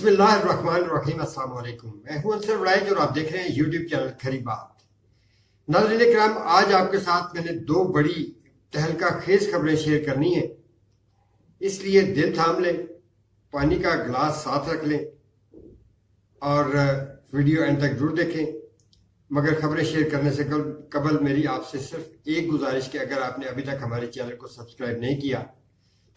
بسم اللہ الرحمن الرحیم۔ السلام علیکم، میں ہوں انصر وڑائچ اور آپ دیکھ رہے ہیں یوٹیوب چینل کھری بات۔ ناظرین کرام، آج آپ کے ساتھ میں نے دو بڑی تہلکہ خیز خبریں شیئر کرنی ہیں، اس لیے دل تھام لیں، پانی کا گلاس ساتھ رکھ لیں اور ویڈیو اینڈ تک ضرور دیکھیں۔ مگر خبریں شیئر کرنے سے قبل میری آپ سے صرف ایک گزارش کہ اگر آپ نے ابھی تک ہمارے چینل کو سبسکرائب نہیں کیا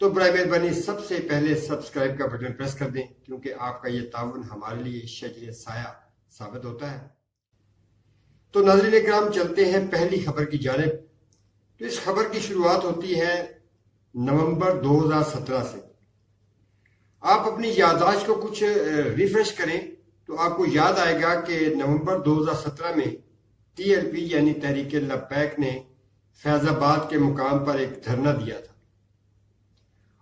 تو برائے مہربانی سب سے پہلے سبسکرائب کا بٹن پریس کر دیں، کیونکہ آپ کا یہ تعاون ہمارے لیے شجر سایہ ثابت ہوتا ہے۔ تو ناظرین اکرام، چلتے ہیں پہلی خبر کی جانب۔ تو اس خبر کی شروعات ہوتی ہے نومبر 2017 سے۔ آپ اپنی یادداشت کو کچھ ریفریش کریں تو آپ کو یاد آئے گا کہ نومبر 2017 میں TLP یعنی تحریک لبیک نے فیض آباد کے مقام پر ایک دھرنا دیا تھا،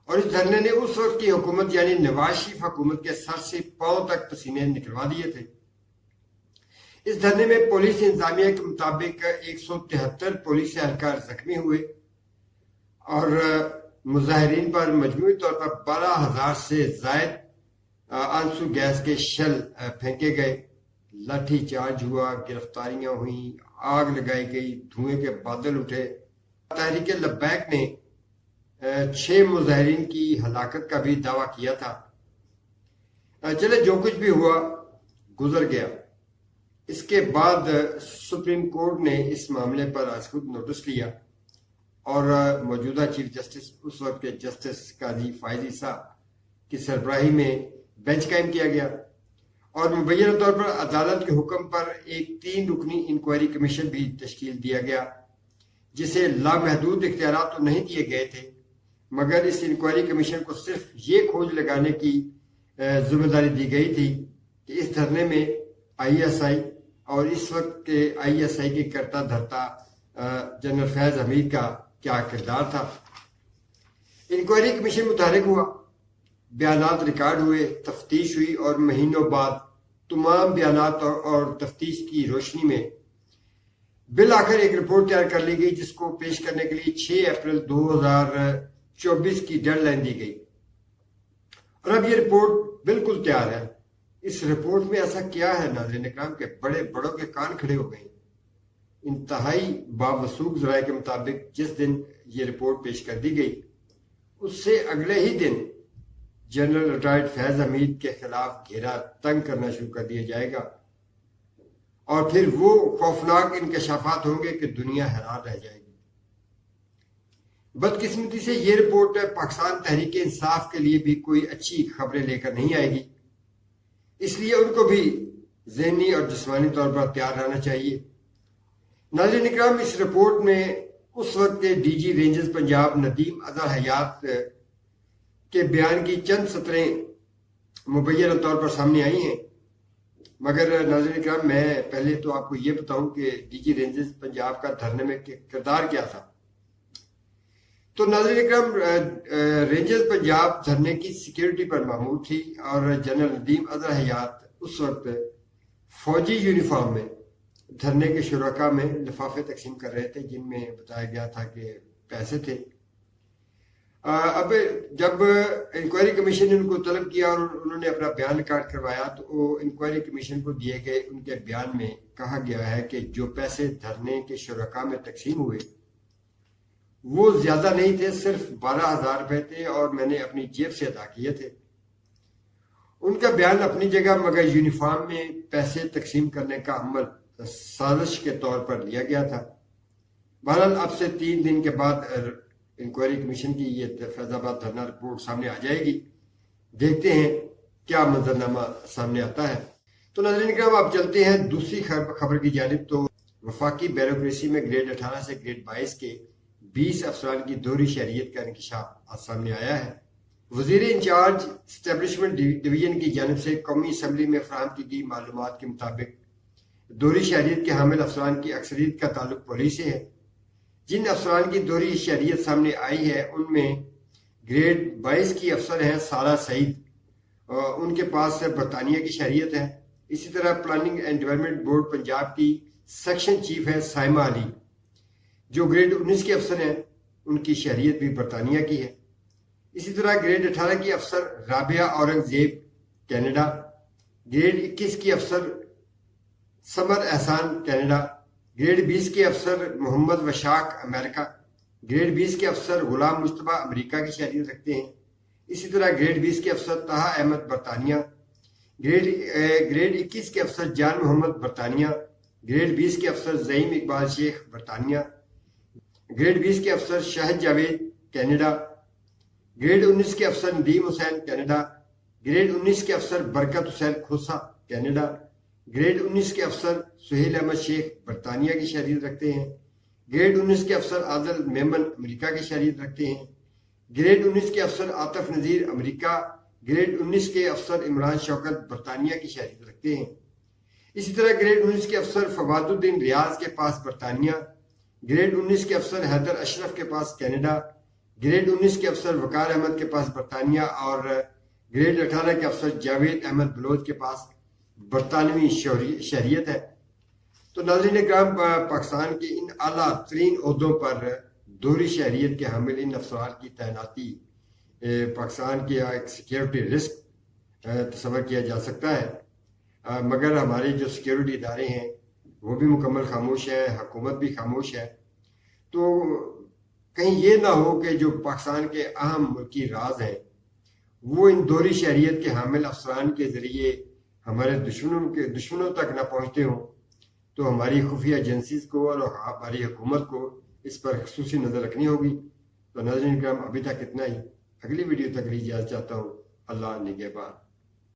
اور اس دھرنے نے اس وقت کی حکومت یعنی نواز شریف حکومت کے سر سے پاؤں تک پسینے نکلوا دیے تھے۔ اس دھرنے میں پولیس انتظامیہ کے مطابق 173 پولیس اہلکار زخمی ہوئے اور مظاہرین پر مجموعی طور پر 12,000 سے زائد آنسو گیس کے شل پھینکے گئے، لاٹھی چارج ہوا، گرفتاریاں ہوئیں، آگ لگائی گئی، دھوئیں کے بادل اٹھے۔ تحریک لبیک نے 6 مظاہرین کی ہلاکت کا بھی دعویٰ کیا تھا۔ چلے، جو کچھ بھی ہوا گزر گیا۔ اس کے بعد سپریم کورٹ نے اس معاملے پر از خود نوٹس لیا اور موجودہ چیف جسٹس اس وقت کے جسٹس قاضی فائز عیسیٰ کی سربراہی میں بینچ قائم کیا گیا، اور مبینہ طور پر عدالت کے حکم پر ایک 3 رکنی انکوائری کمیشن بھی تشکیل دیا گیا، جسے لامحدود اختیارات تو نہیں دیے گئے تھے، مگر اس انکوائری کمیشن کو صرف یہ کھوج لگانے کی ذمہ داری دی گئی تھی کہ اس دھرنے میں ISI اور اس وقت کے ISI کے کرتا دھرتا جنرل فیض حمید کا کیا کردار تھا۔ انکوائری کمیشن متحرک ہوا، بیانات ریکارڈ ہوئے، تفتیش ہوئی، اور مہینوں بعد تمام بیانات اور تفتیش کی روشنی میں بالآخر ایک رپورٹ تیار کر لی گئی، جس کو پیش کرنے کے لیے 6 اپریل 2024 کی ڈیڈ لائن دی گئی، اور اب یہ رپورٹ بالکل تیار ہے۔ اس رپورٹ میں ایسا کیا ہے ناظرین اکرام کہ بڑے بڑوں کے کان کھڑے ہو گئے۔ انتہائی باوثوق ذرائع کے مطابق جس دن یہ رپورٹ پیش کر دی گئی، اس سے اگلے ہی دن جنرل ریٹائرڈ فیض حمید کے خلاف گھیرا تنگ کرنا شروع کر دیا جائے گا، اور پھر وہ خوفناک انکشافات ہوں گے کہ دنیا حیران رہ جائے گی۔ بدقسمتی سے یہ رپورٹ پاکستان تحریک انصاف کے لیے بھی کوئی اچھی خبریں لے کر نہیں آئے گی، اس لیے ان کو بھی ذہنی اور جسمانی طور پر تیار رہنا چاہیے۔ ناظرین اکرام، اس رپورٹ میں اس وقت کے DG رینجز پنجاب ندیم اظہر حیات کے بیان کی چند سطریں مبینہ طور پر سامنے آئی ہیں، مگر ناظرین اکرام، میں پہلے تو آپ کو یہ بتاؤں کہ DG رینجز پنجاب کا دھرنے میں کردار کیا تھا۔ تو ناظرین اکرام، رینجز پنجاب دھرنے کی سیکیورٹی پر مامور تھی، اور جنرل ندیم اظہر حیات اس وقت فوجی یونیفارم میں دھرنے کے شرکاء میں لفافے تقسیم کر رہے تھے، جن میں بتایا گیا تھا کہ پیسے تھے۔ اب جب انکوائری کمیشن نے ان کو طلب کیا اور انہوں نے اپنا بیان ریکارڈ کروایا، تو وہ انکوائری کمیشن کو دیے گئے ان کے بیان میں کہا گیا ہے کہ جو پیسے دھرنے کے شرکاء میں تقسیم ہوئے وہ زیادہ نہیں تھے، صرف 12,000 روپے تھے، اور میں نے اپنی جیب سے ادا کیے تھے۔ ان کا بیان اپنی جگہ، مگر یونیفارم میں پیسے تقسیم کرنے کا عمل سازش کے طور پر لیا گیا تھا۔ بہرحال اب سے 3 دن کے بعد انکوائری کمیشن کی یہ فیض آباد دھرنا رپورٹ سامنے آ جائے گی، دیکھتے ہیں کیا منظرنامہ سامنے آتا ہے۔ تو ناظرین اکرام، آپ چلتے ہیں دوسری خبر کی جانب۔ تو وفاقی بیوروکریسی میں گریڈ 18 سے گریڈ 22 کے 20 افسران کی دوہری شہریت کا انکشاف آج سامنے آیا ہے۔ وزیر انچارج اسٹیبلشمنٹ ڈویژن کی جانب سے قومی اسمبلی میں فراہم کی گئی معلومات کے مطابق دوہری شہریت کے حامل افسران کی اکثریت کا تعلق پولیس سے ہے۔ جن افسران کی دوہری شہریت سامنے آئی ہے، ان میں گریڈ 22 کی افسر ہیں سارہ سعید، ان کے پاس برطانیہ کی شہریت ہے۔ اسی طرح planning and development board Punjab کی سیکشن چیف ہے سائمہ علی، جو گریڈ 19 کے افسر ہیں، ان کی شہریت بھی برطانیہ کی ہے۔ اسی طرح گریڈ 18 کی افسر رابعہ اورنگزیب کینیڈا، گریڈ 21 کی افسر سمر احسان کینیڈا، گریڈ 20 کے افسر محمد وشاق امریکہ، گریڈ 20 کے افسر غلام مشتبہ امریکہ کی شہریت رکھتے ہیں۔ اسی طرح گریڈ 20 کے افسر طہا احمد برطانیہ، گریڈ 21 کے افسر جان محمد برطانیہ، گریڈ 20 کے افسر زعیم اقبال شیخ برطانیہ، گریڈ 20 کے افسر شاہد جاوید کینیڈا، گریڈ 19 کے افسر ندیم حسین کینیڈا، گریڈ 19 کے افسر برکت حسین کھوسا کینیڈا، گریڈ 19 کے افسر سہیل احمد شیخ برطانیہ کی شہریت رکھتے ہیں، گریڈ 19 کے افسر عادل میمن امریکہ کی شہریت رکھتے ہیں، گریڈ 19 کے افسر عاطف نذیر امریکہ، گریڈ 19 کے افسر عمران شوکت برطانیہ کی شہریت رکھتے ہیں۔ اسی طرح گریڈ 19 کے افسر فواد الدین ریاض کے پاس برطانیہ، گریڈ 19 کے افسر حیدر اشرف کے پاس کینیڈا، گریڈ 19 کے افسر وقار احمد کے پاس برطانیہ اور گریڈ 18 کے افسر جاوید احمد بلوچ کے پاس برطانوی شہریت ہے۔ تو ناظرین اکرام، پاکستان کے ان اعلیٰ ترین عہدوں پر دوہری شہریت کے حامل ان افسران کی تعیناتی پاکستان کے ایک سیکیورٹی رسک تصور کیا جا سکتا ہے، مگر ہمارے جو سیکیورٹی ادارے ہیں وہ بھی مکمل خاموش ہے، حکومت بھی خاموش ہے۔ تو کہیں یہ نہ ہو کہ جو پاکستان کے اہم ملکی راز ہیں وہ ان دوہری شہریت کے حامل افسران کے ذریعے ہمارے دشمنوں تک نہ پہنچتے ہوں، تو ہماری خفیہ ایجنسیز کو اور ہماری حکومت کو اس پر خصوصی نظر رکھنی ہوگی۔ تو ناظرین کرام، ابھی تک اتنا ہی، اگلی ویڈیو تک اجازت چاہتا ہوں۔ اللہ نگہبان۔